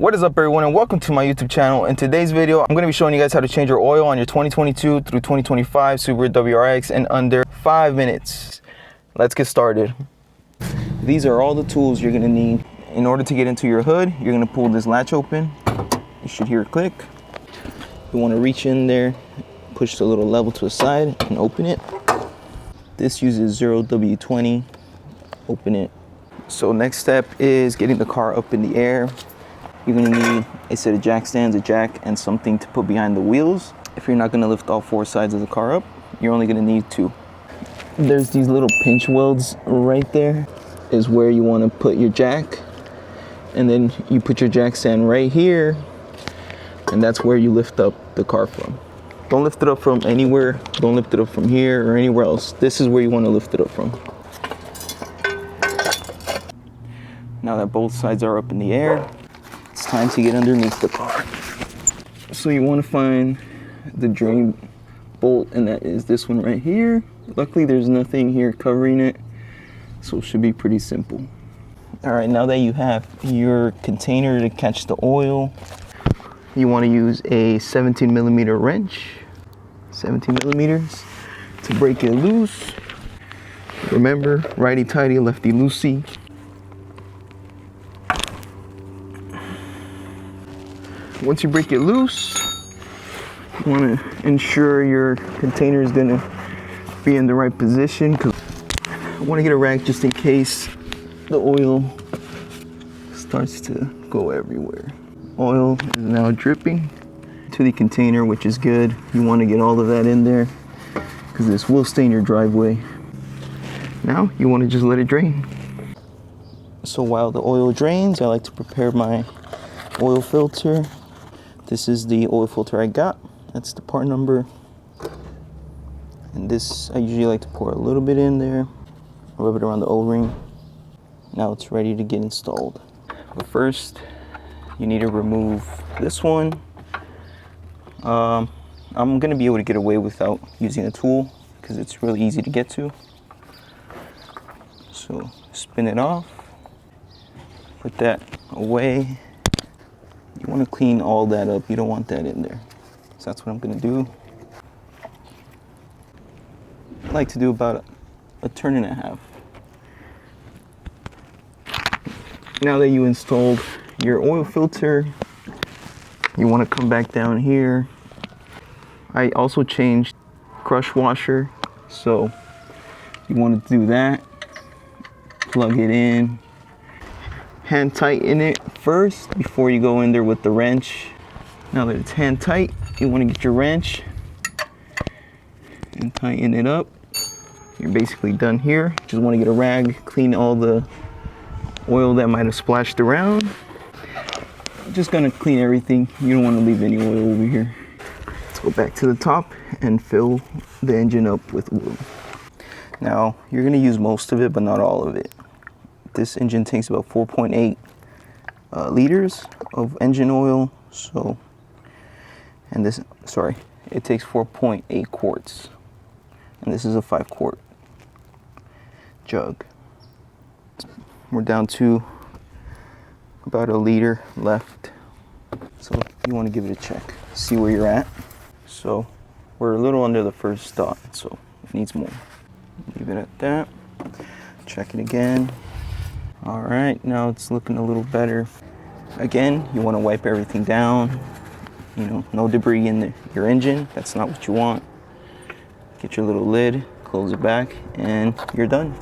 What is up, everyone, and welcome to my YouTube channel. In today's video, I'm going to be showing you guys how to change your oil on your 2022 through 2025 Subaru WRX in under 5 minutes. Let's get started. These are all the tools you're going to need. In order to get into your hood, you're going to pull this latch open. You should hear a click. You want to reach in there, push the little level to the side and open it. This uses 0W20. Open it. So next step is getting the car up in the air. You're going to need a set of jack stands, a jack, and something to put behind the wheels. If you're not going to lift all 4 sides of the car up, you're only going to need 2. There's these little pinch welds right there is where you want to put your jack. And then you put your jack stand right here, and that's where you lift up the car from. Don't lift it up from anywhere. Don't lift it up from here or anywhere else. This is where you want to lift it up from. Now that both sides are up in the air, it's time to get underneath the car. So you want to find the drain bolt, and that is this one right here. Luckily there's nothing here covering it, so it should be pretty simple. All right, now that you have your container to catch the oil, you want to use a 17 millimeter wrench, 17 millimeters, to break it loose. Remember, righty tighty, lefty loosey. Once you break it loose, you want to ensure your container is going to be in the right position, because I want to get a rag just in case the oil starts to go everywhere. Oil is now dripping to the container, which is good. You want to get all of that in there because this will stain your driveway. Now you want to just let it drain. So while the oil drains, I like to prepare my oil filter. This is the oil filter I got. That's the part number. And this, I usually like to pour a little bit in there, rub it around the O-ring. Now it's ready to get installed. But first, you need to remove this one. I'm gonna be able to get away without using a tool because it's really easy to get to. So spin it off, put that away. You want to clean all that up. You don't want that in there. So that's what I'm going to do. I like to do about a turn and a half. Now that you installed your oil filter, you want to come back down here. I also changed crush washer, so you want to do that. Plug it in. Hand tighten it first before you go in there with the wrench. Now that it's hand tight, you want to get your wrench and tighten it up. You're basically done here. Just want to get a rag, clean all the oil that might have splashed around. Just gonna clean everything. You don't want to leave any oil over here. Let's go back to the top and fill the engine up with oil. Now you're gonna use most of it, but not all of it. This engine takes about 4.8 liters of engine oil. So, and this, sorry, it takes 4.8 quarts. And this is a 5-quart jug. We're down to about a liter left. So you want to give it a check, see where you're at. So we're a little under the first dot, so it needs more. Leave it at that. Check it again. All right, now it's looking a little better. Again, you want to wipe everything down. You know, no debris in your engine. That's not what you want. Get your little lid, close it back, and you're done.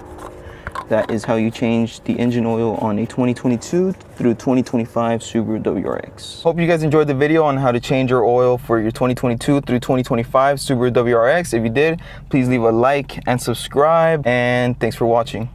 That is how you change the engine oil on a 2022 through 2025 Subaru WRX. Hope you guys enjoyed the video on how to change your oil for your 2022 through 2025 Subaru WRX. If you did, please leave a like and subscribe, and thanks for watching.